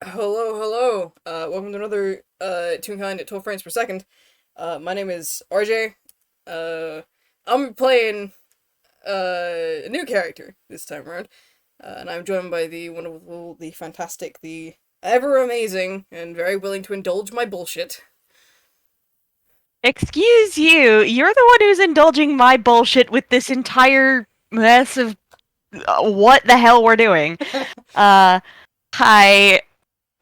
Hello. Welcome to another Toonkind at 12 frames per second. My name is RJ. Uh, I'm playing a new character this time around, and I'm joined by the wonderful, the fantastic, the ever amazing, and very willing to indulge my bullshit. Excuse you, you're the one who's indulging my bullshit with this entire mess of what the hell we're doing. Uh, Hi,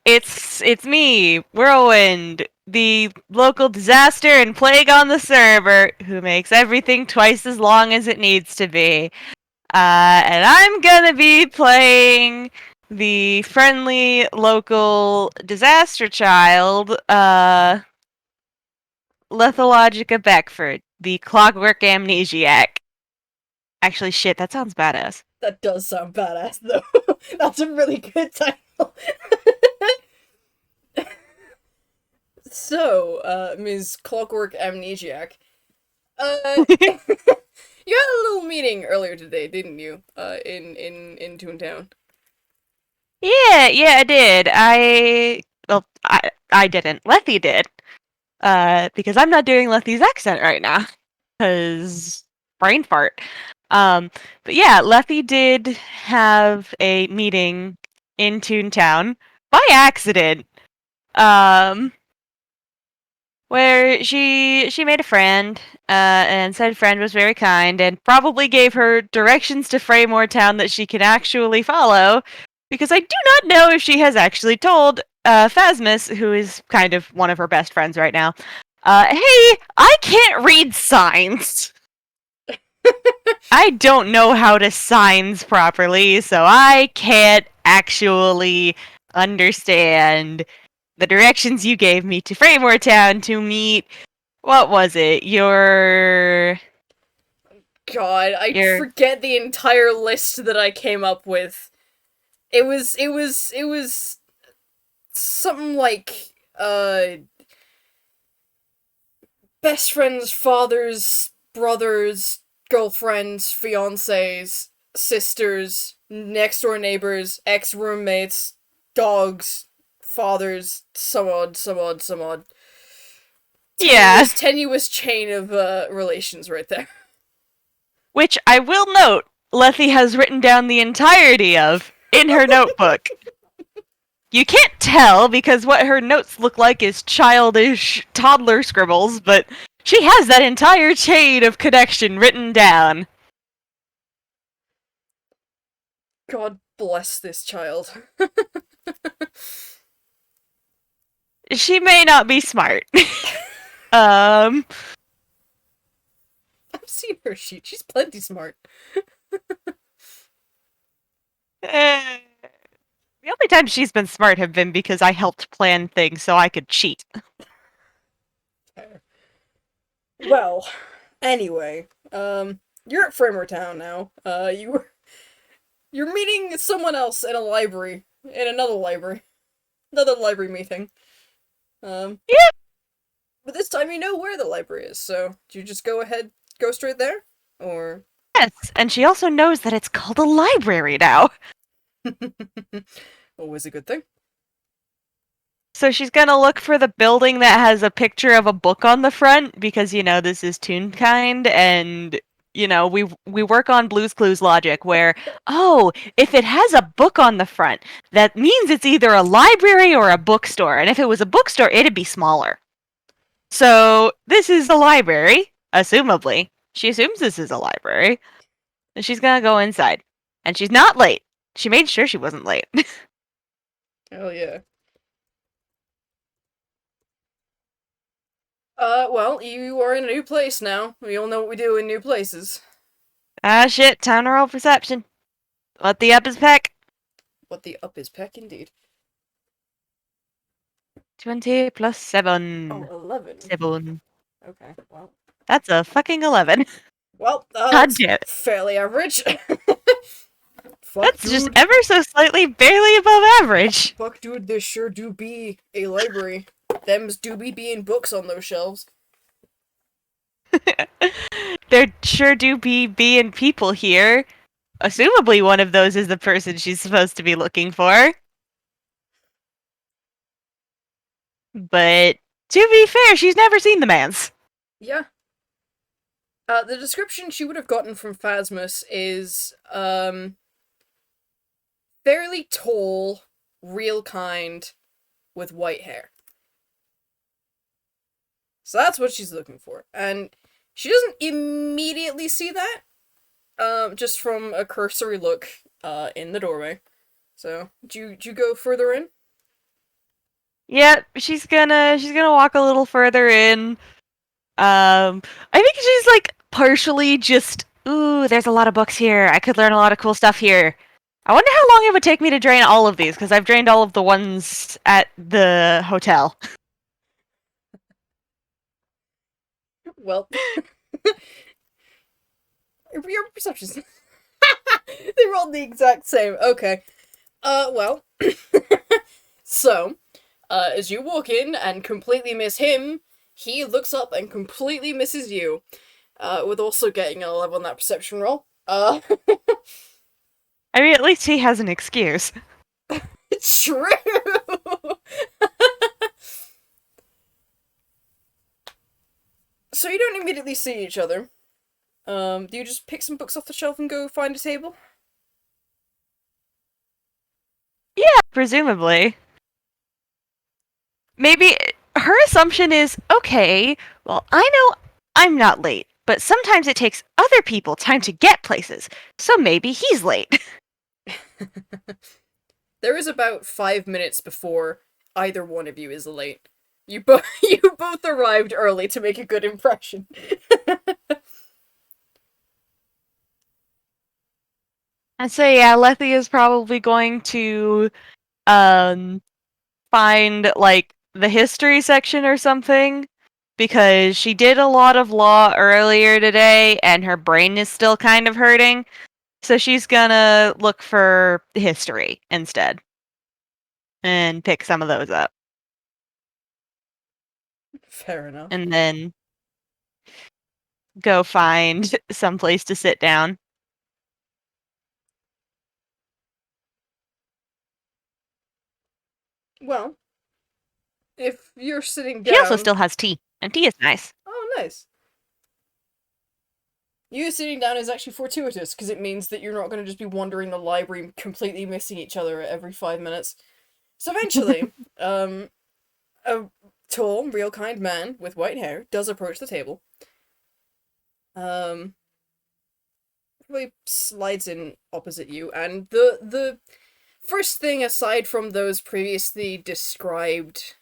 it's me, Whirlwind, the local disaster and plague on the server, who makes everything twice as long as it needs to be. And I'm gonna be playing the friendly local disaster child, Lethologica Beckford, the clockwork amnesiac. Actually, shit, that sounds badass. That does sound badass, though. That's a really good title. So, Ms. Clockwork Amnesiac. You had a little meeting earlier today, didn't you? In Toontown. Yeah, I did. I didn't. Lethe did. Because I'm not doing Lethe's accent right now. Because brain fart. Um, but yeah, Lethe did have a meeting in Toontown by accident. Um, where she made a friend, and said friend was very kind, and probably gave her directions to Fraymore Town that she can actually follow, because I do not know if she has actually told Phasmus, who is kind of one of her best friends right now, hey, I can't read signs. I don't know how to signs properly, so I can't actually understand the directions you gave me to Fraymore Town to meet. What was it? God, I Your forget the entire list that I came up with. It was something like best friends, fathers, brothers, girlfriends, fiancés, sisters, next door neighbors, ex roommates, dogs, fathers, some odd. Yeah, Tenuous chain of relations right there. which I will note, Lethe has written down the entirety of in her notebook. You can't tell because what her notes look like is childish toddler scribbles, but she has that entire chain of connection written down. God bless this child. She may not be smart. um, I've seen her sheet. She's plenty smart. eh, the only time she's been smart have been because I helped plan things so I could cheat. Well, anyway, you're at Framer Town now. You're meeting someone else in a library, in another library meeting. Um, Yeah. but this time you know where the library is. So do you just go straight there, or Yes, and she also knows that it's called a library now. always a good thing. So she's gonna look for the building that has a picture of a book on the front because this is Toonkind, and we work on Blue's Clues logic where, oh, if it has a book on the front, that means it's either a library or a bookstore, and if it was a bookstore, it'd be smaller. So this is the library, assumably. She assumes this is a library, and she's gonna go inside, and she's not late. She made sure she wasn't late. Hell yeah. Well, you are in a new place now. We all know what we do in new places. Ah, shit, time to roll perception. What the up is peck? What the up is peck indeed. 20 plus Oh, 7. 11. 7. Okay, well. That's a fucking 11. Well, God that's damn it. fairly average. Fuck, That's just dude. ever so slightly barely above average. Fuck, dude, this sure do be a library. Them's do be being books on those shelves. There sure do be being people here. Assumably one of those is the person she's supposed to be looking for. But to be fair, she's never seen the man's. Yeah. The description she would have gotten from Phasmus is fairly tall, real kind, with white hair. So that's what she's looking for. And she doesn't immediately see that, just from a cursory look in the doorway. So, do you go further in? Yep, she's gonna walk a little further in. I think she's like partially just, ooh, there's a lot of books here. I could learn a lot of cool stuff here. I wonder how long it would take me to drain all of these, because I've drained all of the ones at the hotel. Well, your perceptions. They rolled the exact same. Okay. Well. So, as you walk in and completely miss him, he looks up and completely misses you. With also getting an 11 on that perception roll. I mean, at least he has an excuse. True! So you don't immediately see each other. Do you just pick some books off the shelf and go find a table? Yeah, presumably. Maybe her assumption is, okay, well, I know I'm not late, but sometimes it takes other people time to get places, so maybe he's late. There is about 5 minutes before either one of you is late. You both you both arrived early to make a good impression. And so yeah, Lethe is probably going to um find like the history section or something, because she did a lot of law earlier today and her brain is still kind of hurting. So she's gonna look for history instead and pick some of those up. Fair enough. And then go find some place to sit down. Well, if you're sitting She also down. still has tea, and tea is nice. Oh, nice. You sitting down is actually fortuitous, because it means that you're not going to just be wandering the library completely missing each other every 5 minutes. So eventually, a tall, real kind man with white hair does approach the table. Really slides in opposite you, and the first thing aside from those previously described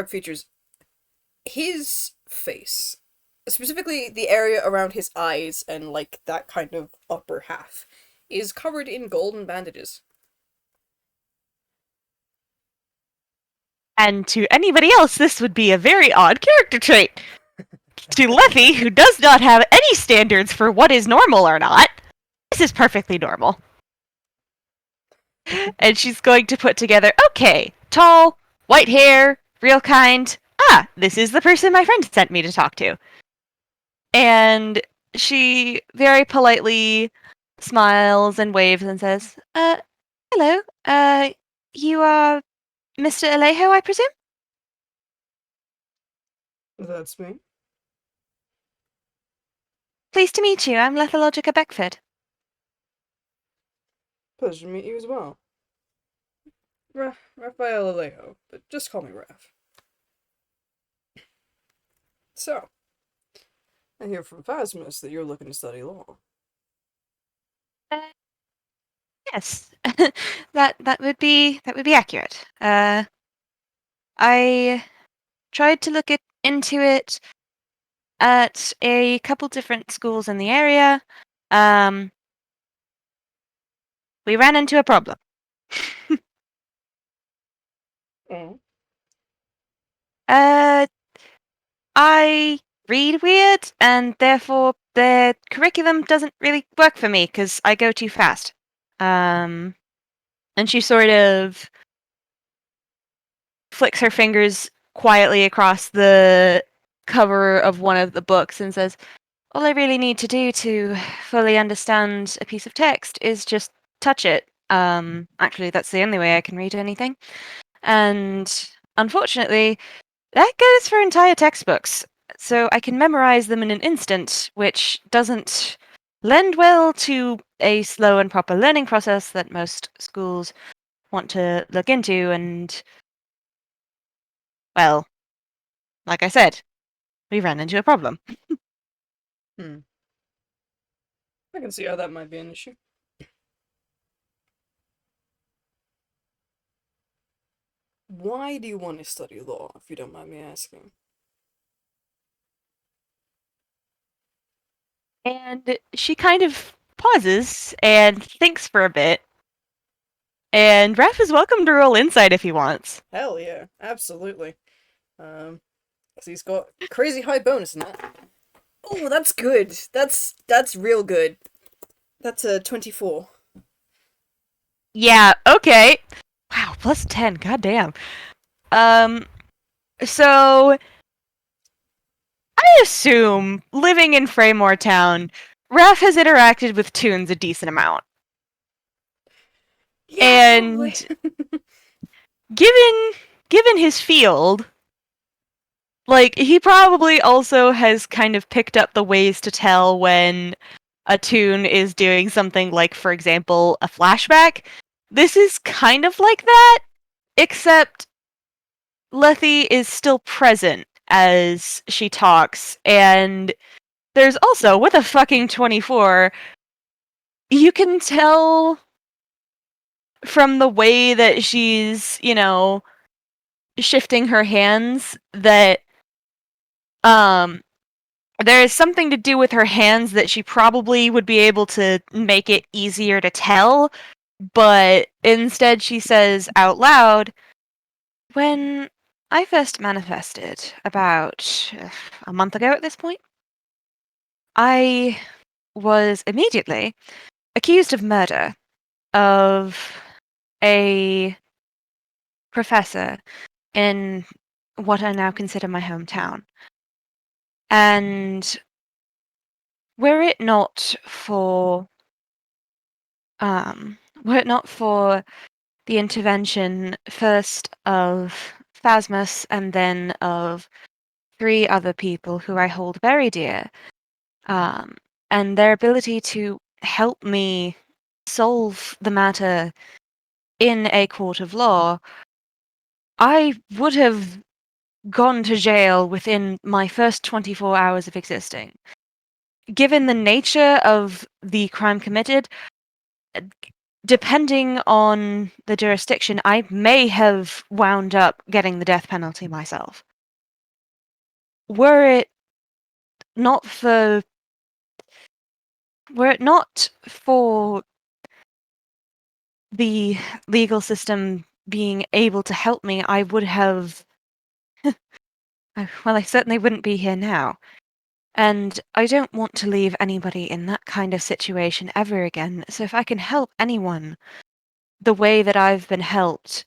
features, his face, specifically the area around his eyes and like that kind of upper half, is covered in golden bandages. And to anybody else, this would be a very odd character trait. To Lethe, who does not have any standards for what is normal or not, this is perfectly normal. And she's going to put together, okay, tall, white hair, real kind. Ah, this is the person my friend sent me to talk to. And she very politely smiles and waves and says, hello, you are Mr. Alejo, I presume? That's me. Pleased to meet you. I'm Lethologica Beckford. Pleasure to meet you as well. Raphael Alejo, but just call me Raph. So, I hear from Phasmus that you're looking to study law. Yes, that would be accurate. I tried to look into it at a couple different schools in the area. We ran into a problem. Oh. I read weird, and therefore the curriculum doesn't really work for me because I go too fast. And she sort of flicks her fingers quietly across the cover of one of the books and says, all I really need to do to fully understand a piece of text is just touch it. Actually, that's the only way I can read anything. And unfortunately, that goes for entire textbooks. So I can memorize them in an instant, which doesn't lend well to a slow and proper learning process that most schools want to look into. And, well, like I said, we ran into a problem. Hmm. I can see how that might be an issue. Why do you want to study law, if you don't mind me asking? And she kind of pauses and thinks for a bit. And Raph is welcome to roll insight if he wants. Hell yeah, absolutely. 'Cause he's got crazy high bonus in that. Oh, that's good. That's real good. That's a 24. Yeah, okay. Wow, plus 10, goddamn. So I assume, living in Fraymore Town, Raph has interacted with Toons a decent amount. Yeah, probably. And given his field, like, he probably also has kind of picked up the ways to tell when a Toon is doing something like, for example, a flashback. This is kind of like that, except Lethe is still present as she talks, and there's also, with a fucking 24, you can tell from the way that she's, shifting her hands that um there is something to do with her hands that she probably would be able to make it easier to tell, but instead she says out loud, when I first manifested about a month ago at this point, I was immediately accused of murder of a professor in what I now consider my hometown. And were it not for were it not for the intervention first of Phasmus and then of three other people who I hold very dear, um, and their ability to help me solve the matter in a court of law, I would have gone to jail within my first 24 hours of existing. Given the nature of the crime committed, uh, depending on the jurisdiction, I may have wound up getting the death penalty myself. Were it not for were it not for the legal system being able to help me, I would have well, I certainly wouldn't be here now. And I don't want to leave anybody in that kind of situation ever again. So if I can help anyone the way that I've been helped,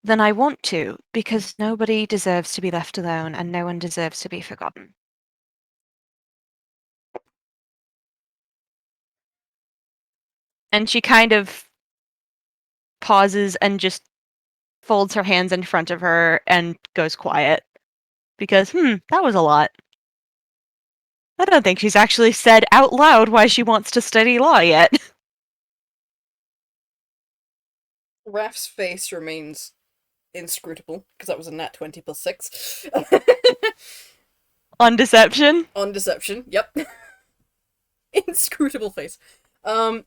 then I want to, because nobody deserves to be left alone and no one deserves to be forgotten. And she kind of pauses and just folds her hands in front of her and goes quiet. Because, that was a lot. I don't think she's actually said out loud why she wants to study law yet. Raph's face remains inscrutable, because that was a nat 20 plus 6. On deception? On deception, yep. Inscrutable face. Um,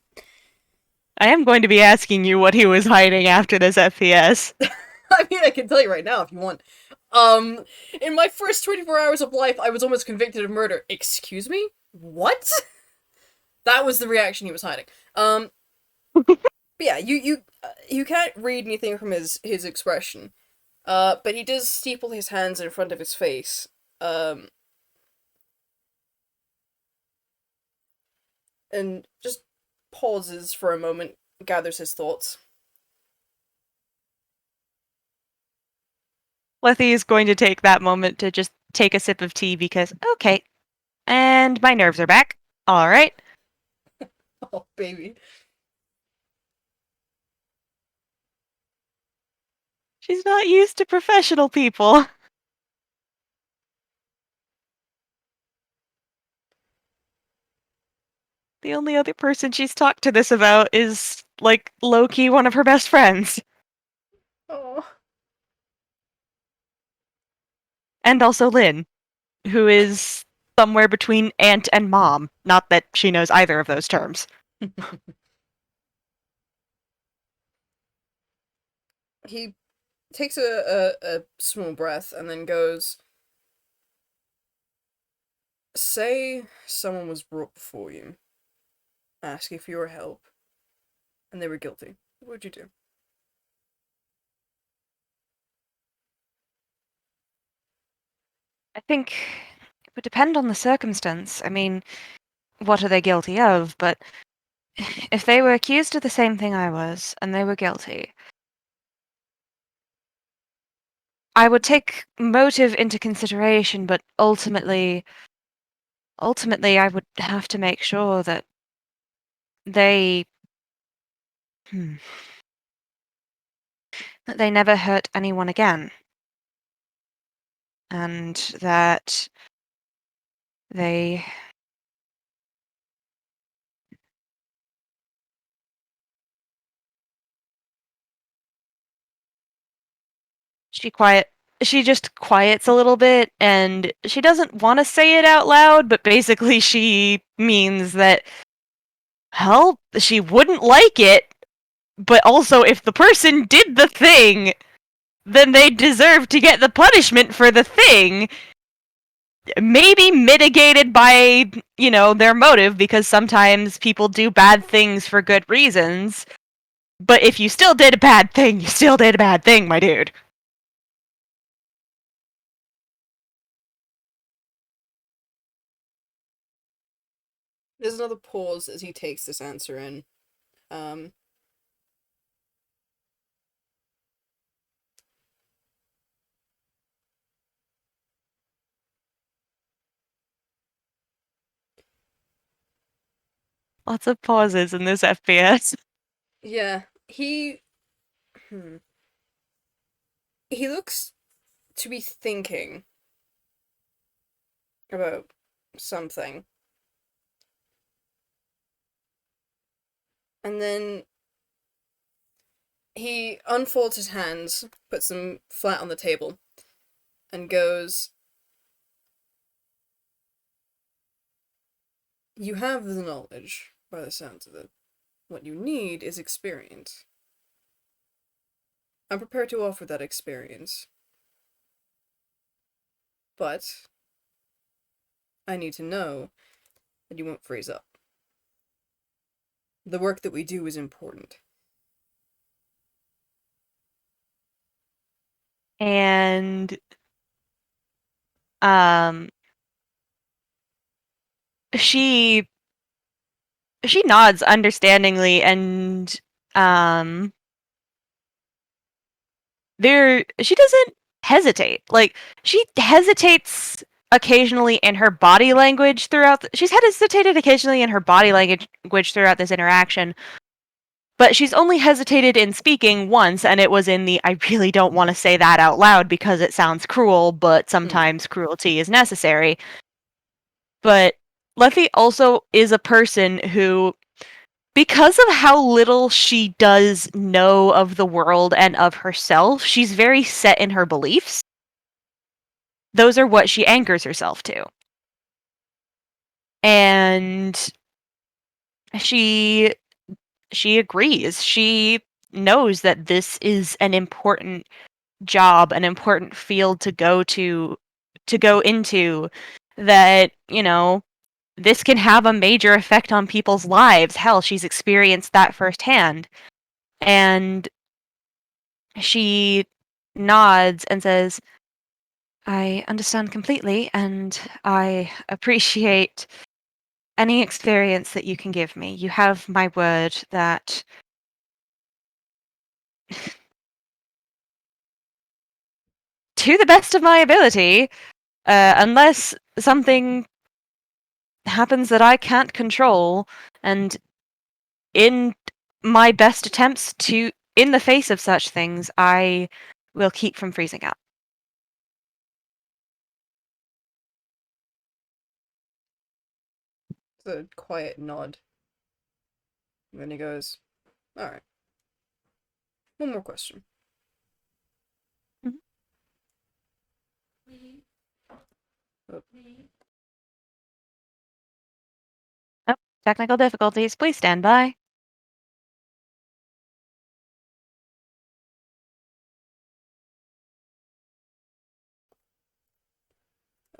I am going to be asking you what he was hiding after this FPS. I mean, I can tell you right now if you want. In my first 24 hours of life, I was almost convicted of murder. Excuse me? What? That was the reaction he was hiding. But yeah, you can't read anything from his expression. But he does steeple his hands in front of his face. And just pauses for a moment, gathers his thoughts. Lethe is going to take that moment to just take a sip of tea because, okay, and my nerves are back. All right. Oh, baby. She's not used to professional people. The only other person she's talked to this about is, like, low-key one of her best friends. Oh. And also Lynn, who is somewhere between aunt and mom. Not that she knows either of those terms. He takes a small breath and then goes, say someone was brought before you, asking for your help, and they were guilty. What would you do? I think it would depend on the circumstance. I mean, what are they guilty of? But if they were accused of the same thing I was, and they were guilty, I would take motive into consideration, but ultimately, I would have to make sure that they, hmm, that they never hurt anyone again, and that they. She quiet. She just quiets a little bit, and she doesn't want to say it out loud, but basically she means that, hell, she wouldn't like it, but also if the person did the thing, then they deserve to get the punishment for the thing. Maybe mitigated by, their motive, because sometimes people do bad things for good reasons. But if you still did a bad thing, you still did a bad thing, my dude. There's another pause as he takes this answer in. Um, Lots of pauses in this FPS. yeah, hmm, he looks to be thinking about something, and then he unfolds his hands, puts them flat on the table, and goes, you have the knowledge, by the sounds of it. What you need is experience. I'm prepared to offer that experience. But I need to know that you won't freeze up. The work that we do is important. And um she she nods understandingly, and um she doesn't hesitate. Like, she hesitates occasionally in her body language she's hesitated occasionally in her body language throughout this interaction, but she's only hesitated in speaking once, and it was in the I really don't want to say that out loud because it sounds cruel, but sometimes cruelty is necessary. But Lethe also is a person who, because of how little she does know of the world and of herself, she's very set in her beliefs. Those are what she anchors herself to. And she she agrees. She knows that this is an important job, an important field to go into, that, this can have a major effect on people's lives. Hell, she's experienced that firsthand. And she nods and says, I understand completely, and I appreciate any experience that you can give me. You have my word that to the best of my ability, unless something happens that I can't control, and in my best attempts to, in the face of such things, I will keep from freezing out. It's a quiet nod. And then he goes, alright. One more question. Mhm. Oh, Oh, technical difficulties. Please stand by.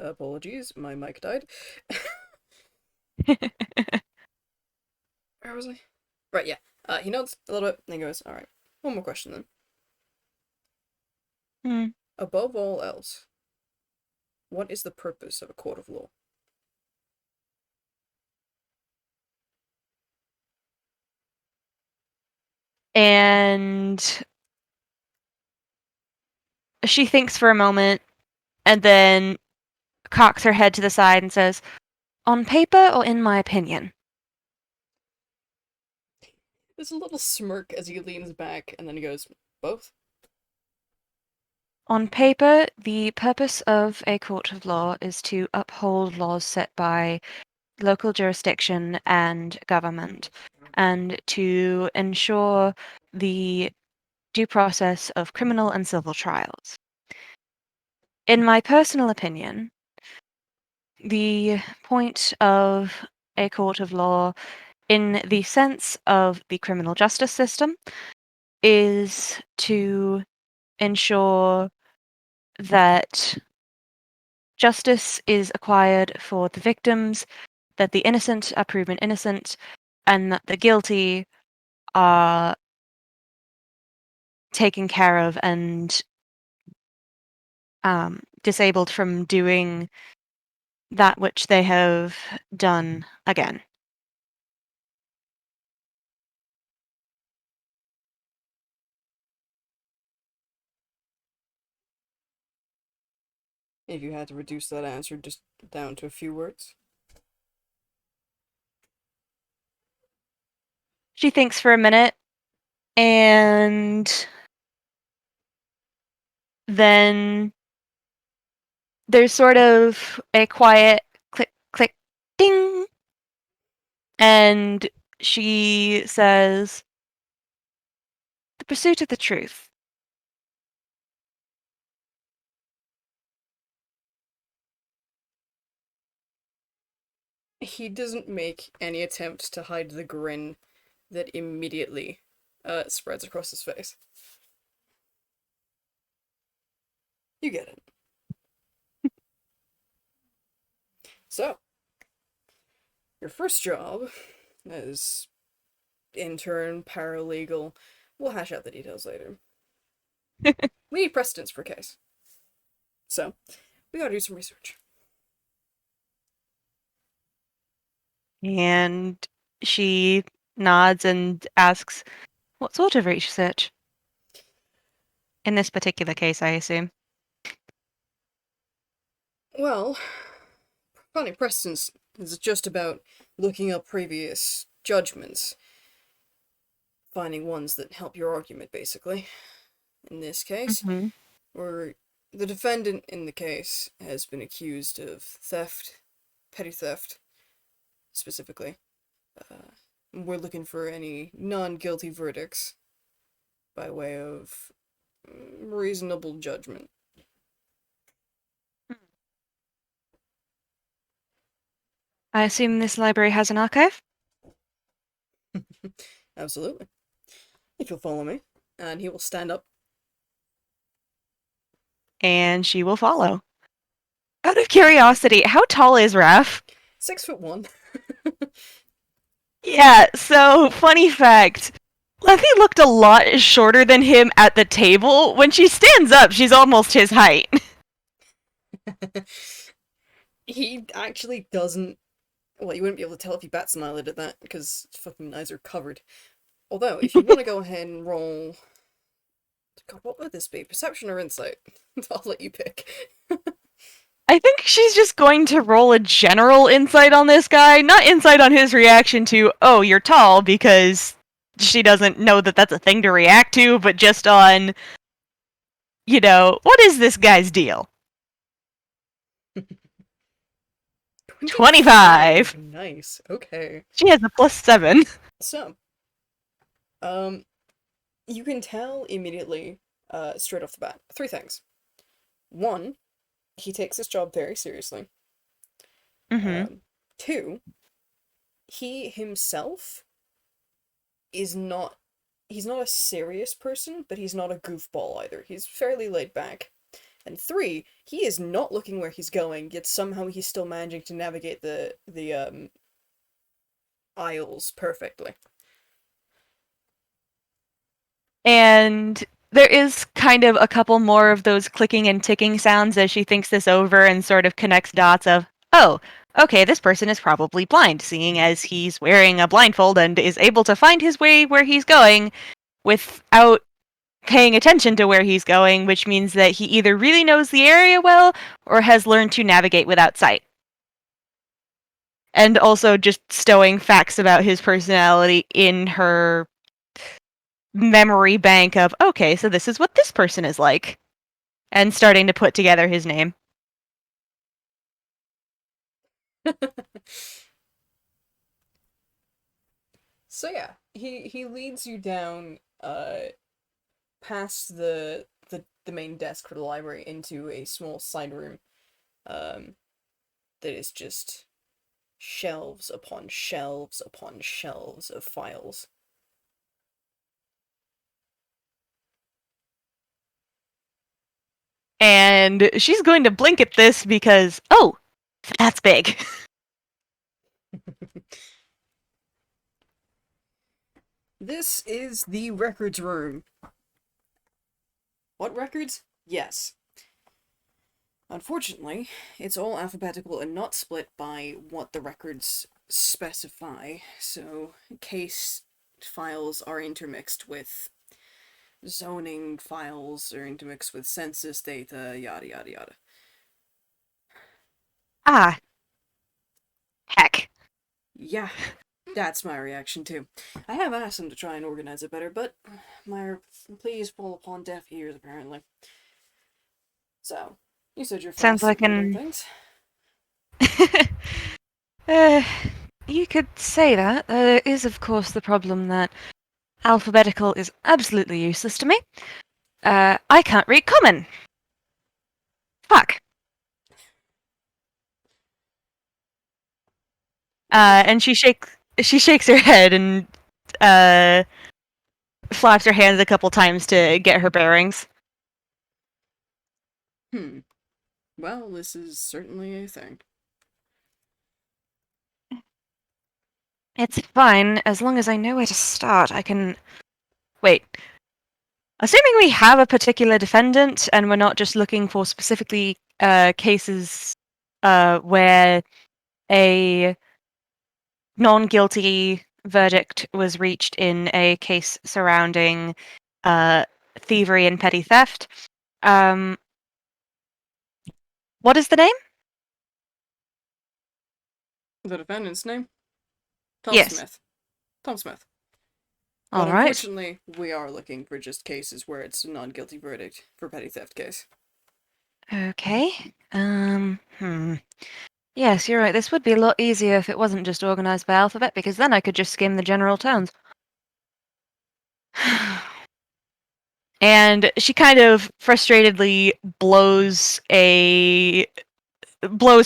apologies, my mic died. Where was I? Right, yeah. He nods a little bit, and he goes, alright. One more question then. Hmm. Above all else, what is the purpose of a court of law? And she thinks for a moment and then cocks her head to the side and says, "On paper or in my opinion?" There's a little smirk as he leans back, and then he goes, both? On paper, the purpose of a court of law is to uphold laws set by local jurisdiction and government, and to ensure the due process of criminal and civil trials. In my personal opinion, the point of a court of law, in the sense of the criminal justice system, is to ensure that justice is acquired for the victims, that the innocent are proven innocent, and that the guilty are taken care of and disabled from doing that which they have done again. If you had to reduce that answer just down to a few words. She thinks for a minute and then there's sort of a quiet click, click, ding. And she says, "The pursuit of the truth." He doesn't make any attempt to hide the grin that immediately spreads across his face. You get it. So, your first job as intern, paralegal, we'll hash out the details later. We need precedents per case. So, we gotta do some research. And she nods and asks, "What sort of research?" In this particular case, I assume. Well, finding precedents is just about looking up previous judgments, finding ones that help your argument, basically. In this case, Mm-hmm. where the defendant in the case has been accused of theft, petty theft, specifically. We're looking for any non-guilty verdicts by way of reasonable judgment. I assume this library has an archive? Absolutely. If you'll follow me. And he will stand up. And she will follow. Out of curiosity, how tall is Raph? 6'1". Yeah, so funny fact. Lethe looked a lot shorter than him at the table. When she stands up, she's almost his height. He actually doesn't. Well, you wouldn't be able to tell if you bat an eyelid at that, because his fucking eyes are covered. Although, if you want to go ahead and roll. God, what would this be? Perception or insight? I'll let you pick. I think she's just going to roll a general insight on this guy, not insight on his reaction to, "Oh, you're tall," because she doesn't know that that's a thing to react to, but just on, what is this guy's deal? 25. Nice. Okay. She has a +7. So, um, you can tell immediately, straight off the bat, three things. One, he takes his job very seriously. Mm-hmm. Two, he himself is not he's not a serious person, but he's not a goofball either. He's fairly laid back. And three, he is not looking where he's going, yet somehow he's still managing to navigate the aisles perfectly. And there is kind of a couple more of those clicking and ticking sounds as she thinks this over and sort of connects dots of, oh, okay, this person is probably blind, seeing as he's wearing a blindfold and is able to find his way where he's going without paying attention to where he's going, which means that he either really knows the area well or has learned to navigate without sight. And also just stowing facts about his personality in her memory bank of, okay, so this is what this person is like, and starting to put together his name. So yeah, he leads you down past the main desk for the library into a small side room um that is just shelves upon shelves upon shelves of files. And she's going to blink at this because, oh, that's big. This is the records room. What records? Yes. Unfortunately, it's all alphabetical and not split by what the records specify, so case files are intermixed with zoning files, are intermixed with census data, yada yada yada. Ah, heck. Yeah, that's my reaction too. I have asked them to try and organize it better, but my pleas fall upon deaf ears apparently. So, you said you're Sounds fast at like reading an. things. uh, you could say that. There is, of course, the problem that alphabetical is absolutely useless to me. I can't read common. Fuck. And she shakes her head and uh, flaps her hands a couple times to get her bearings. Hmm. Well, this is certainly a thing. It's fine, as long as I know where to start. I can. Wait. Assuming we have a particular defendant and we're not just looking for specifically cases where a non guilty verdict was reached in a case surrounding thievery and petty theft. What is the name? The defendant's name? Tom Yes. Smith. Tom Smith. But All right. unfortunately, we are looking for just cases where it's a non-guilty verdict for petty theft case. Okay. Yes, you're right. This would be a lot easier if it wasn't just organized by alphabet, because then I could just skim the general tones. And she kind of frustratedly blows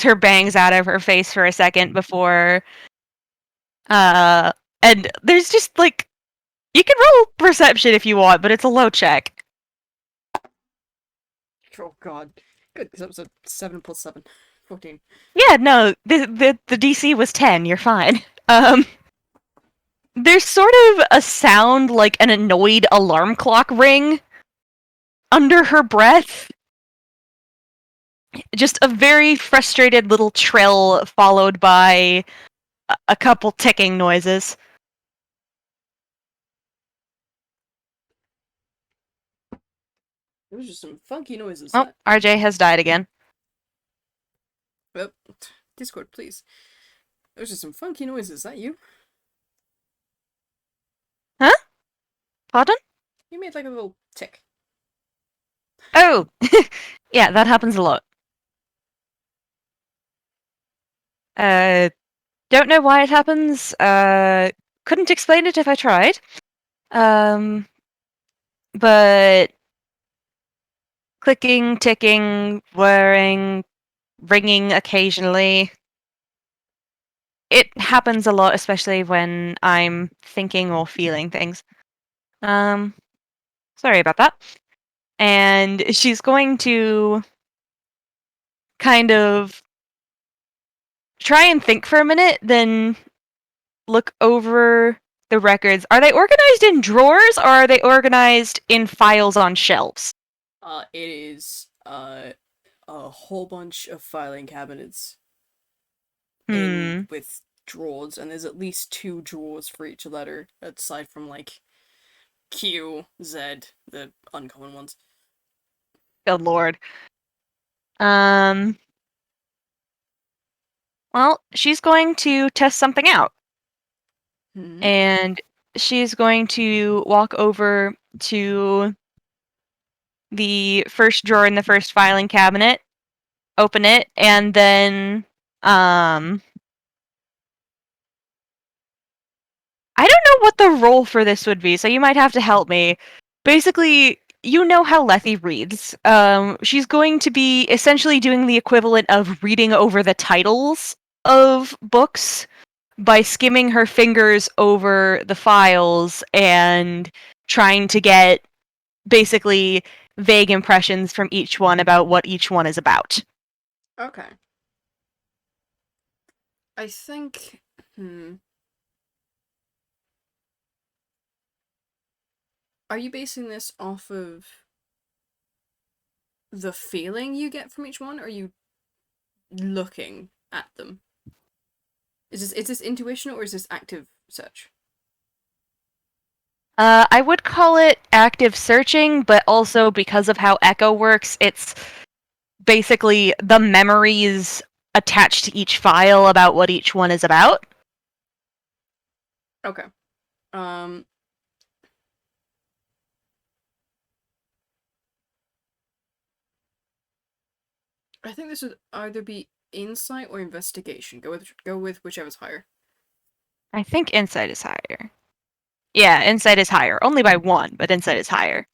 her bangs out of her face for a second before and there's just like you can roll perception if you want, but it's a low check. Oh god. Good, because that was a 7 plus 7. 14. Yeah, no, the DC was 10, you're fine. There's sort of a sound like an annoyed alarm clock ring under her breath. Just a very frustrated little trill followed by a couple ticking noises. It was just some funky noises. Oh, RJ has died again. Oh, Discord, please. It was just some funky noises. Is that you? Huh? Pardon? You made like a little tick. Oh, yeah, that happens a lot. Uh, don't know why it happens. Couldn't explain it if I tried. Um, but clicking, ticking, whirring, ringing occasionally. It happens a lot, especially when I'm thinking or feeling things. Um, Sorry about that. And she's going to kind of try and think for a minute, then look over the records. Are they organized in drawers or are they organized in files on shelves? It is a whole bunch of filing cabinets in Hmm. with drawers, and there's at least two drawers for each letter, aside from like Q, Z, the uncommon ones. Good lord. Um. Well, she's going to test something out, Hmm. and she's going to walk over to the first drawer in the first filing cabinet, open it, and then um I don't know what the role for this would be, so you might have to help me. Basically, you know how Lethe reads. She's going to be essentially doing the equivalent of reading over the titles of books by skimming her fingers over the files and trying to get basically vague impressions from each one about what each one is about. Okay. I think. Are you basing this off of the feeling you get from each one, or are you looking at them? Is this intuition or is this active search? I would call it active searching, but also because of how Echo works, it's basically the memories attached to each file about what each one is about. Okay. Um. I think this would either be insight or investigation. Go with whichever's higher. I think insight is higher. Yeah, insight is higher. Only by one, but insight is higher.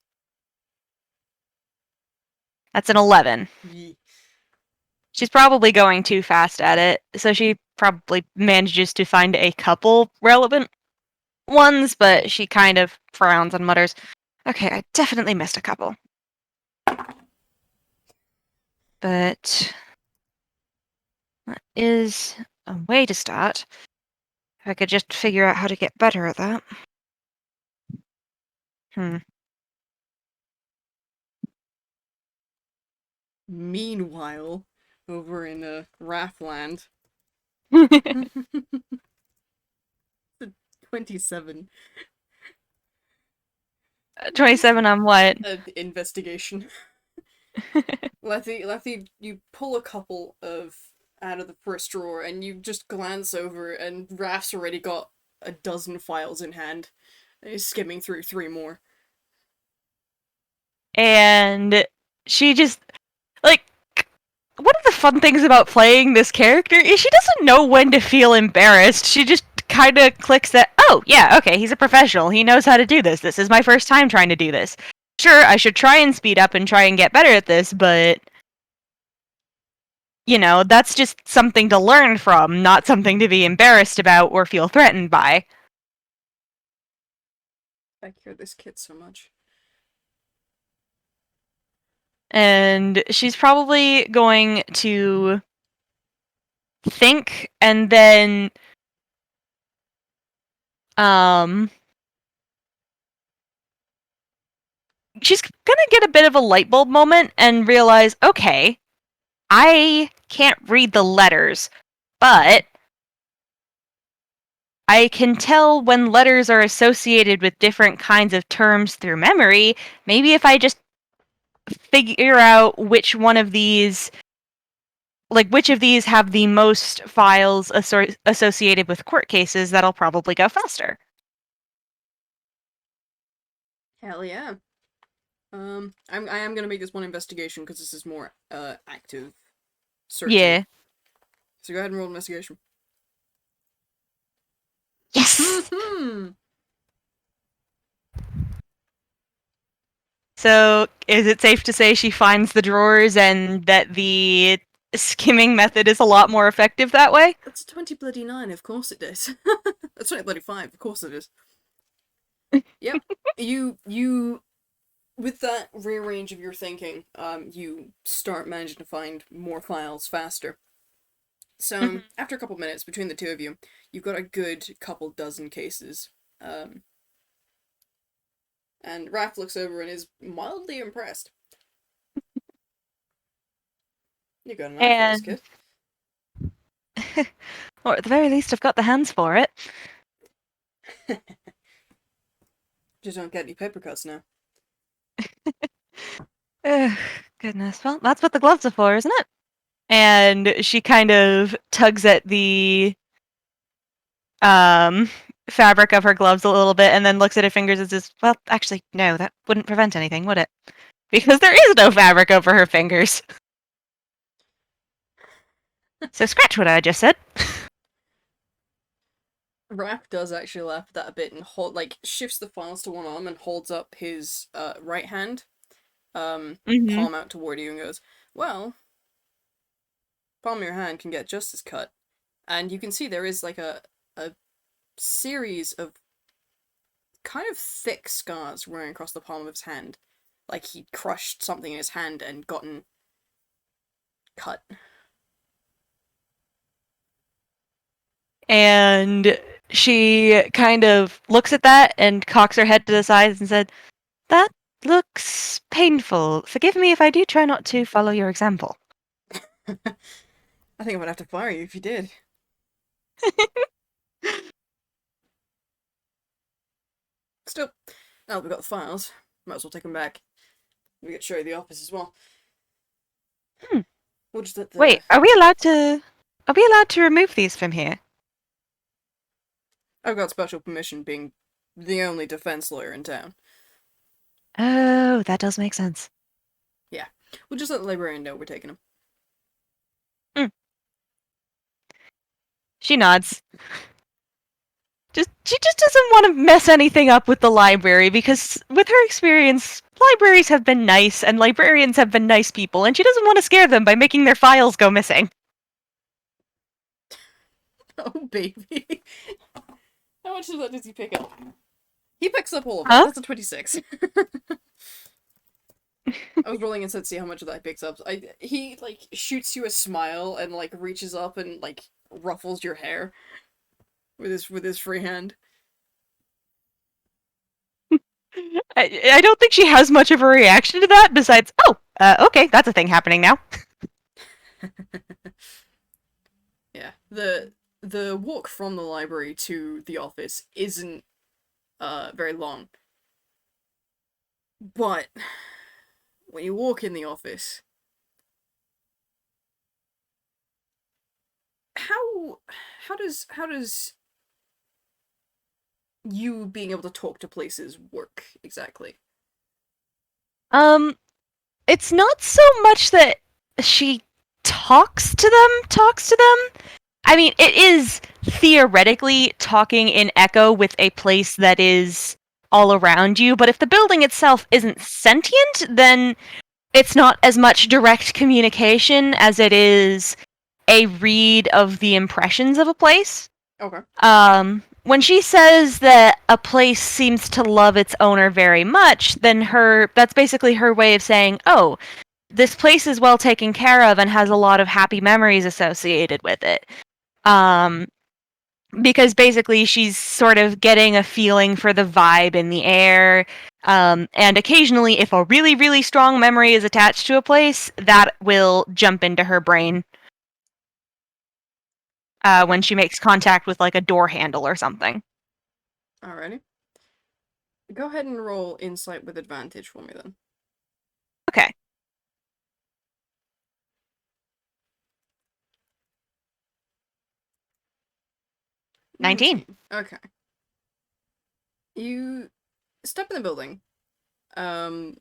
That's an 11. Yee. She's probably going too fast at it, so she probably manages to find a couple relevant ones, but she kind of frowns and mutters, okay, I definitely missed a couple. But that is a way to start. If I could just figure out how to get better at that. Hmm. Meanwhile, over in Rathland, 27 27 on what? investigation. Lethe, you pull a couple of out of the first drawer and you just glance over, and Raph's already got a dozen files in hand. He's skimming through three more. And she just, like, one of the fun things about playing this character is she doesn't know when to feel embarrassed. She just kind of clicks that, oh, yeah, okay, he's a professional. He knows how to do this. This is my first time trying to do this. Sure, I should try and speed up and try and get better at this, but, you know, that's just something to learn from, not something to be embarrassed about or feel threatened by. I hear this kid so much. And she's probably going to think and then um she's gonna get a bit of a light bulb moment and realize, okay, I can't read the letters, but I can tell when letters are associated with different kinds of terms through memory. Maybe if I just figure out which one of these, like which of these have the most files associated with court cases, that'll probably go faster. Hell yeah. I am gonna make this one investigation because this is more active searching. Yeah. So go ahead and roll investigation. Yes. Hmm. So, is it safe to say she finds the drawers and that the skimming method is a lot more effective that way? That's a 20 bloody 9, of course it is. That's 20 bloody 5, of course it is. Yep. You with that rearrange of your thinking, you start managing to find more files faster. So Mhm. after a couple minutes between the two of you, you've got a good couple dozen cases. Um, and Raph looks over and is mildly impressed. You got an eye for this And, kid. or at the very least, I've got the hands for it. Just don't get any paper cuts now. Ugh, goodness. Well, that's what the gloves are for, isn't it? And she kind of tugs at the um fabric of her gloves a little bit and then looks at her fingers and says, well, actually, no, that wouldn't prevent anything, would it? Because there is no fabric over her fingers. So scratch what I just said. Raph does actually laugh at that a bit and shifts the files to one arm and holds up his right hand, Mm-hmm. palm out toward you and goes, "Well, palm of your hand can get just as cut." And you can see there is like a series of kind of thick scars running across the palm of his hand, like he'd crushed something in his hand and gotten cut. And she kind of looks at that and cocks her head to the side and said, that looks painful. Forgive me if I do try not to follow your example. I think I would have to fire you if you did. Still, now that we've got the files, might as well take them back. We could show you the office as well. Hmm. We'll just let the. Wait, are we allowed to remove these from here? I've got special permission being the only defense lawyer in town. Oh, that does make sense. Yeah. We'll just let the librarian know we're taking them. Hmm. She nods. She just doesn't want to mess anything up with the library because with her experience, libraries have been nice and librarians have been nice people, and she doesn't want to scare them by making their files go missing. Oh, baby. How much of that does he pick up? He picks up all of it. Huh? That's a 26. I was rolling instead to see how much of that he picks up. He like shoots you a smile and like reaches up and like ruffles your hair with his free hand. I don't think she has much of a reaction to that besides, oh, okay, that's a thing happening now. Yeah. The walk from the library to the office isn't very long. But when you walk in the office, how how does you being able to talk to places work exactly? Um, it's not so much that she talks to them. I mean, it is theoretically talking in echo with a place that is all around you, but if the building itself isn't sentient, then it's not as much direct communication as it is a read of the impressions of a place. Okay. When she says that a place seems to love its owner very much, then that's basically her way of saying, oh, this place is well taken care of and has a lot of happy memories associated with it. Um, because basically she's sort of getting a feeling for the vibe in the air. And occasionally, if a really, really strong memory is attached to a place, that will jump into her brain when she makes contact with like a door handle or something. Alrighty. Go ahead and roll insight with advantage for me then. Okay. 19. 19. Okay. You step in the building. Um,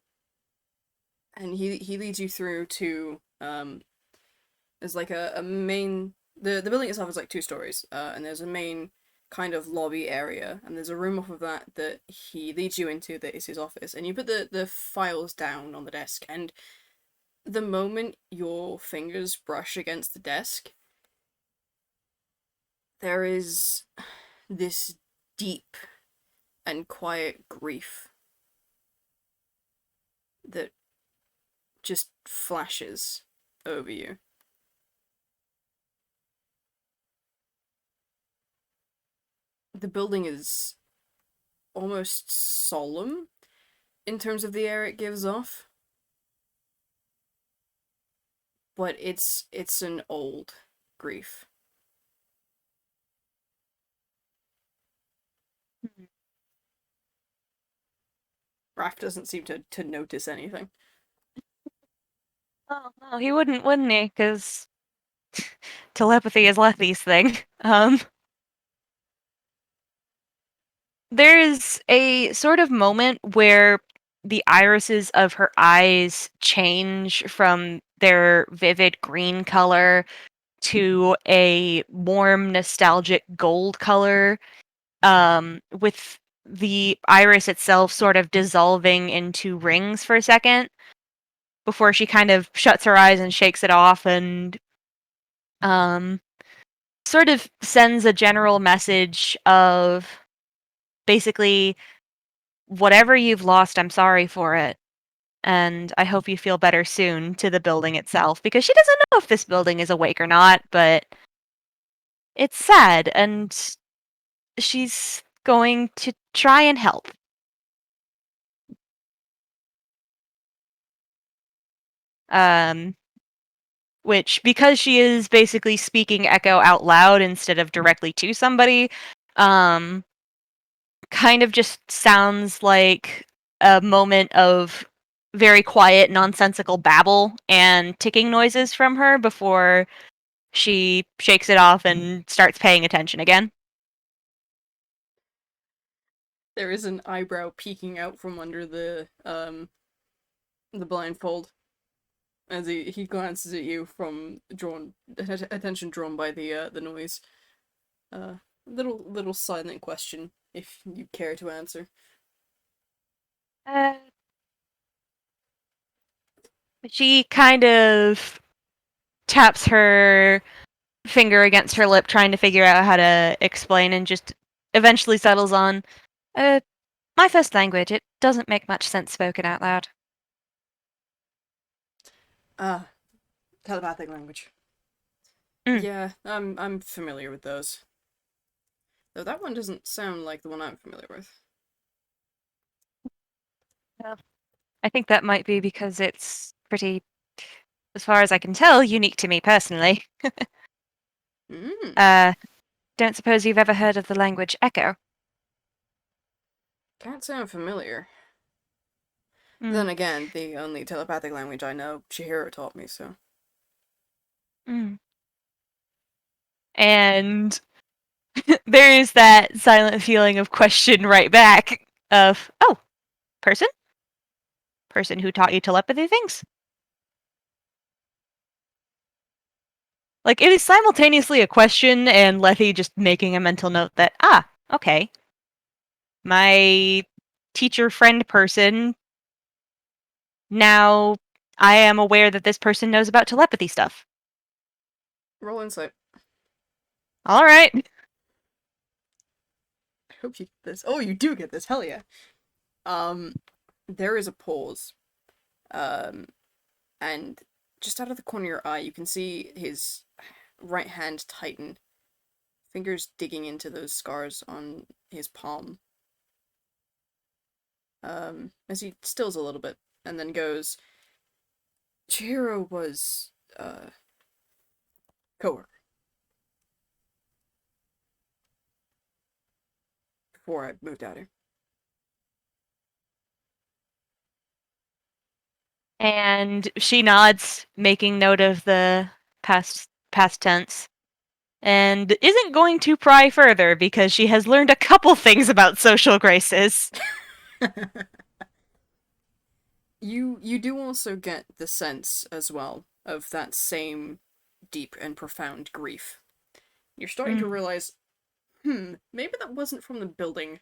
and he leads you through to there's like a main the building itself is like 2 stories, and there's a main kind of lobby area, and there's a room off of that that he leads you into that is his office, and you put the files down on the desk, and the moment your fingers brush against the desk, there is this deep and quiet grief that just flashes over you. The building is almost solemn in terms of the air it gives off, but it's an old grief. Raph doesn't seem to notice anything. Oh, no, he wouldn't he? Because telepathy is Lethe's thing. There's a sort of moment where the irises of her eyes change from their vivid green color to a warm, nostalgic gold color, with the iris itself sort of dissolving into rings for a second before she kind of shuts her eyes and shakes it off and um, sort of sends a general message of basically, whatever you've lost, I'm sorry for it. And I hope you feel better soon to the building itself, because she doesn't know if this building is awake or not, but it's sad, and she's going to try and help. Um, which, because she is basically speaking echo out loud instead of directly to somebody, um, kind of just sounds like a moment of very quiet, nonsensical babble and ticking noises from her before she shakes it off and starts paying attention again. There is an eyebrow peeking out from under the blindfold as he glances at you from attention drawn by the noise. Little silent question if you care to answer. Uh, she kind of taps her finger against her lip, trying to figure out how to explain, and just eventually settles on, uh, my first language. It doesn't make much sense spoken out loud. Ah, telepathic language. Mm. Yeah, I'm familiar with those. Though that one doesn't sound like the one I'm familiar with. Well, I think that might be because it's pretty, as far as I can tell, unique to me personally. Hmm. Uh, don't suppose you've ever heard of the language Echo? Can't sound familiar. Mm. Then again, the only telepathic language I know, Chihiro taught me, so. Mm. And there is that silent feeling of question right back of, oh, person? Person who taught you telepathy things? Like, it is simultaneously a question and Lethe just making a mental note that, okay, my teacher friend person, now I am aware that this person knows about telepathy stuff. Roll insight. Alright. I hope you get this. Oh, you do get this. Hell yeah. Um, there is a pause. Um, and just out of the corner of your eye, you can see his right hand tighten, fingers digging into those scars on his palm. As he stills a little bit, and then goes, Chihiro was, coworker before I moved out here. And she nods, making note of the past tense, and isn't going to pry further because she has learned a couple things about social graces. you do also get the sense as well of that same deep and profound grief. You're starting to Mm. realize, maybe that wasn't from the building.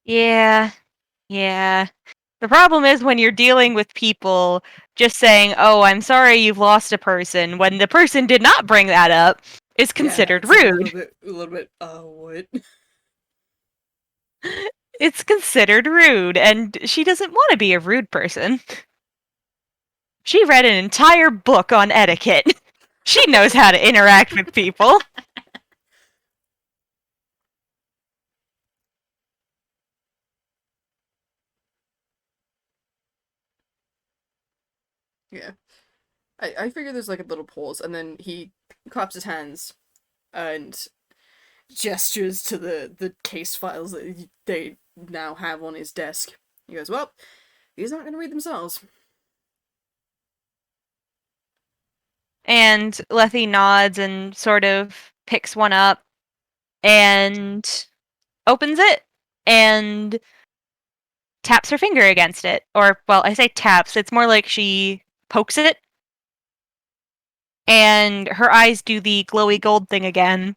Yeah, yeah. The problem is when you're dealing with people just saying, "Oh, I'm sorry you've lost a person," when the person did not bring that up, is Yeah, considered it's a rude. little bit, what? It's considered rude, and she doesn't want to be a rude person. She read an entire book on etiquette. She knows how to interact with people. Yeah. I figure there's like a little pause, and then he claps his hands and gestures to the case files that they now have on his desk. He goes, "Well, these aren't going to read themselves." And Lethe nods and sort of picks one up and opens it and taps her finger against it. Or, well, I say taps, it's more like she pokes it. And her eyes do the glowy gold thing again.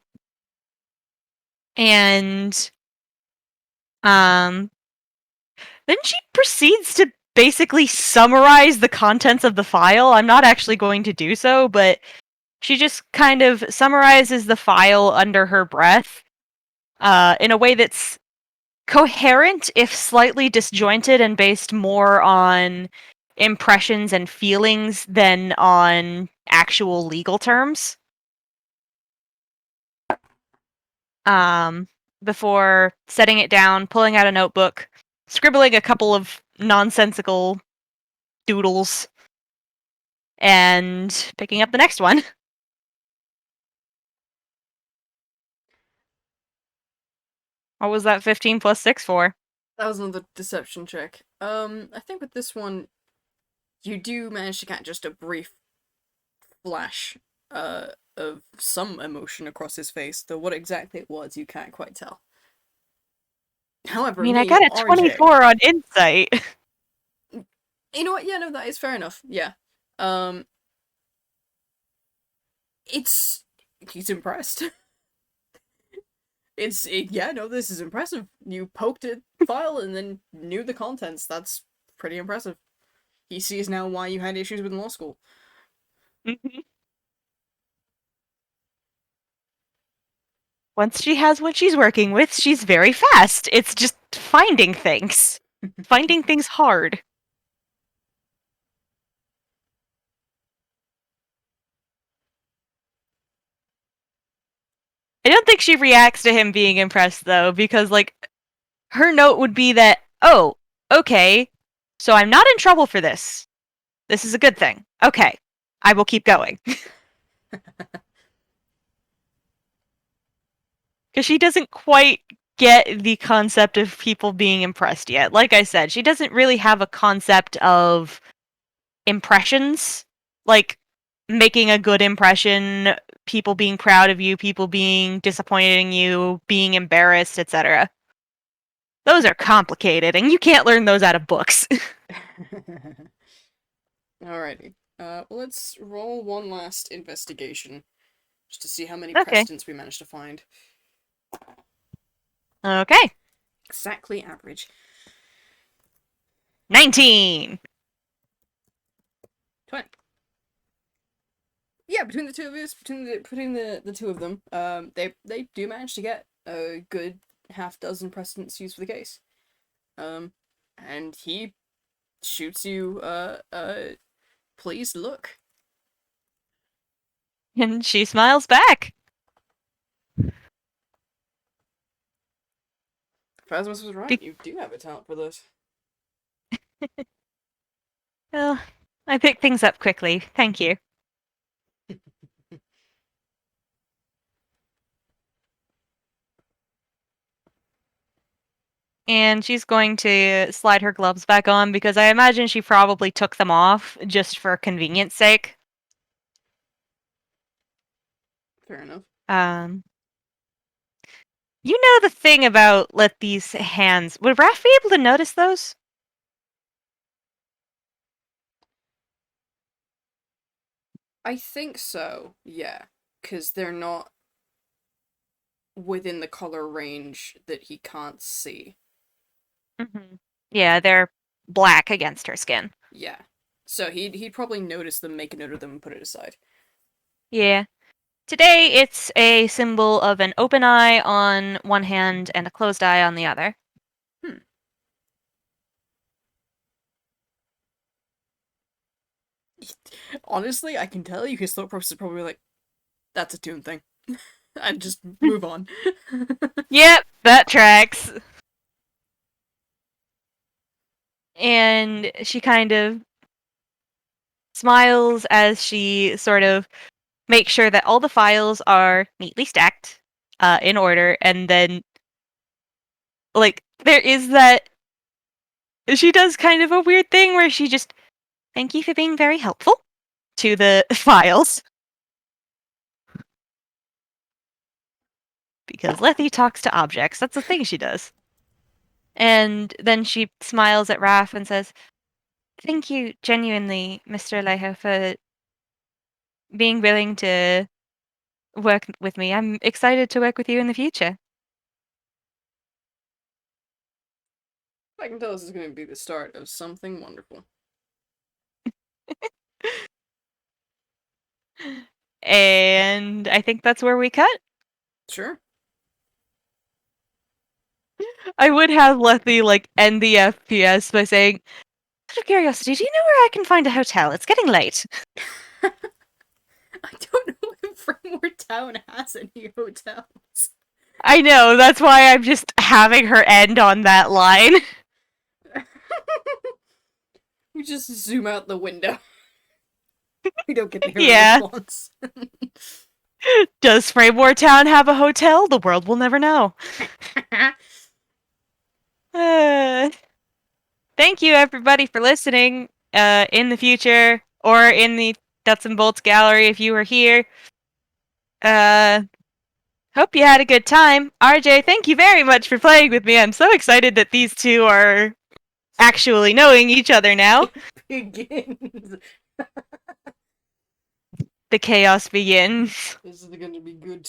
And um then she proceeds to basically summarize the contents of the file. I'm not actually going to do so, but she just kind of summarizes the file under her breath in a way that's coherent, if slightly disjointed, and based more on impressions and feelings than on actual legal terms. Um, Before setting it down, pulling out a notebook, scribbling a couple of nonsensical doodles, and picking up the next one. What was that 15 plus 6 for? That was another deception check. I think with this one, you do manage to get just a brief flash, of some emotion across his face, though what exactly it was, you can't quite tell. I However, mean, I me, got a RJ, 24 on insight. you know what? Yeah, no, that is fair enough. Yeah, um, it's he's impressed. Yeah, no, this is impressive. You poked a file and then knew the contents. That's pretty impressive. He sees now why you had issues with law school. Once she has what she's working with, she's very fast. It's just finding things. Finding things hard. I don't think she reacts to him being impressed, though, because, like, her note would be that, oh, okay, so I'm not in trouble for this. This is a good thing. Okay, I will keep going. Because she doesn't quite get the concept of people being impressed yet. Like I said, she doesn't really have a concept of impressions. Like, making a good impression, people being proud of you, people being disappointed in you, being embarrassed, etc. Those are complicated, and you can't learn those out of books. Alrighty. Well, let's roll one last investigation, just to see how many Okay. precedents we manage to find. Okay. Exactly average. 19. 20. Yeah, between the two of us, between the two of them, they do manage to get a good half dozen precedents used for the case. And he shoots you please look. And she smiles back. Phasmus was right. Be- You do have a talent for this. well, I pick things up quickly. Thank you. And she's going to slide her gloves back on because I imagine she probably took them off just for convenience sake. Fair enough. Um, You know the thing about Lethe's hands. Would Raph be able to notice those? I think so, yeah. Because they're not within the color range that he can't see. Mm-hmm. Yeah, they're black against her skin. Yeah. So he'd probably notice them, make a note of them, and put it aside. Yeah. Today, it's a symbol of an open eye on one hand and a closed eye on the other. Hmm. Honestly, I can tell you his thought process is probably like, that's a Toon thing. And just move on. Yep, that tracks. And she kind of smiles as she sort of makes sure that all the files are neatly stacked in order, and then, like, there is that. She does kind of a weird thing where she just, thank you for being very helpful to the files. Because Lethe talks to objects. That's the thing she does. And then she smiles at Raph and says, thank you genuinely, Mr. Alejo, for being willing to work with me. I'm excited to work with you in the future. I can tell this is going to be the start of something wonderful. And I think that's where we cut. Sure. I would have Lethe, like, end the FPS by saying, out of curiosity, do you know where I can find a hotel? It's getting late. I don't know if Framework Town has any hotels. I know, that's why I'm just having her end on that line. We just zoom out the window. We don't get to hear a Yeah. response. Does Framework Town have a hotel? The world will never know. Thank you, everybody, for listening in the future or in the Nuts and Bolts gallery if you were here. Hope you had a good time. RJ, thank you very much for playing with me. I'm so excited that these two are actually knowing each other now. It begins. The chaos begins. This is going to be good.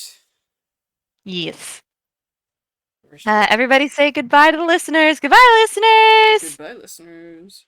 Yes. For sure. Everybody say goodbye to the listeners. Goodbye, listeners! Goodbye, listeners.